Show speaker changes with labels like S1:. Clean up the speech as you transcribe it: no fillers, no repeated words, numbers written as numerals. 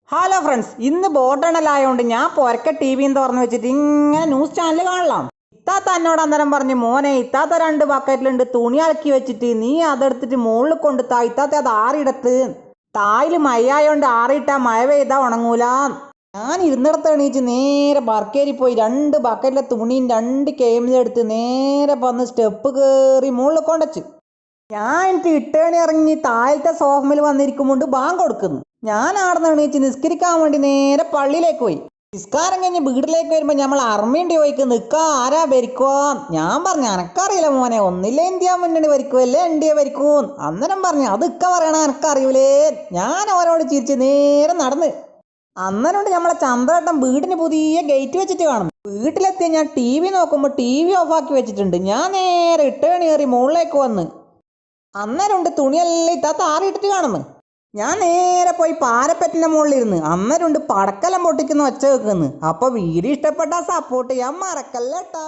S1: Hello friends, ഇന്ന് ബോട്ടെണ്ണലായതുകൊണ്ട് ഞാൻ പൊരക്ക T വിയും തുറന്ന് വെച്ചിട്ട് ഇങ്ങനെ ന്യൂസ് ചാനൽ കാണലാം. ഇത്താത്ത എന്നോട് അന്നേരം പറഞ്ഞു, മോനെ ഇത്താത്ത 2 ബക്കറ്റിലുണ്ട് തുണി അലക്കി വെച്ചിട്ട് നീ അതെടുത്തിട്ട് മുകളിൽ കൊണ്ടുത്താ, ഇത്താത്ത അത് ആറിടത്ത്. തായില് മഴയായോണ്ട് ആറിയിട്ടാ മഴ പെയ്താ ഉണങ്ങൂല. ഞാൻ ഇരുന്നിടത്ത് എണീച്ച് നേരെ ബർക്കേരി പോയി 2 ബക്കറ്റിലെ തുണിയും 2 കേമിലെടുത്ത് നേരെ വന്ന് സ്റ്റെപ്പ് കയറി മുകളിൽ കൊണ്ടച്ചു. ഞാൻ എനിക്ക് ഇട്ടേണി ഇറങ്ങി താഴത്തെ സോഫമിൽ വന്നിരിക്കുമ്പോണ്ട് ബാങ്ക് കൊടുക്കുന്നു. ഞാൻ ആടുന്ന് എണീച്ച് നിസ്കരിക്കാൻ വേണ്ടി നേരെ പള്ളിയിലേക്ക് പോയി. നിസ്കാരം കഴിഞ്ഞ് വീട്ടിലേക്ക് വരുമ്പോൾ നമ്മൾ അർമ്മയുണ്ട് ചോദിക്കും, നിൽക്കാ ആരാ ഭരിക്കോ? ഞാൻ പറഞ്ഞു, എനക്കറിയില്ല മോനെ, ഒന്നില്ല ഇന്ത്യ മുന്നണി ഭരിക്കൂ അല്ലേ എൻ ഡി എ ഭരിക്കൂ. അന്നേരം പറഞ്ഞു, അത് ഇക്ക പറയണ എനക്കറിയൂലേ. ഞാൻ അവരോട് ചിരിച്ച് നേരെ നടന്ന്. അന്നേരം നമ്മളെ ചന്ദ്രേട്ടൻ വീടിന് പുതിയ ഗേറ്റ് വെച്ചിട്ട് കാണുന്നു. വീട്ടിലെത്തി ഞാൻ ടി വി നോക്കുമ്പോൾ ടി വി ഓഫാക്കി വെച്ചിട്ടുണ്ട്. ഞാൻ നേരെ ഇട്ടേണി കയറി മുകളിലേക്ക് വന്ന് അന്നേരമുണ്ട് തുണിയെല്ലാം ഇത്താത്ത ആറിയിട്ടിട്ട് കാണുന്നു. ഞാൻ നേരെ പോയി പാരപ്പറ്റിന്റെ മുകളിലിരുന്ന് അന്നേരമുണ്ട് പടക്കെല്ലാം പൊട്ടിക്കുന്ന ഒച്ച വെക്കുന്നു. അപ്പൊ വീഡിയോ ഇഷ്ടപ്പെട്ടാൽ സപ്പോർട്ട് ചെയ്യാൻ മറക്കല്ലേട്ടാ.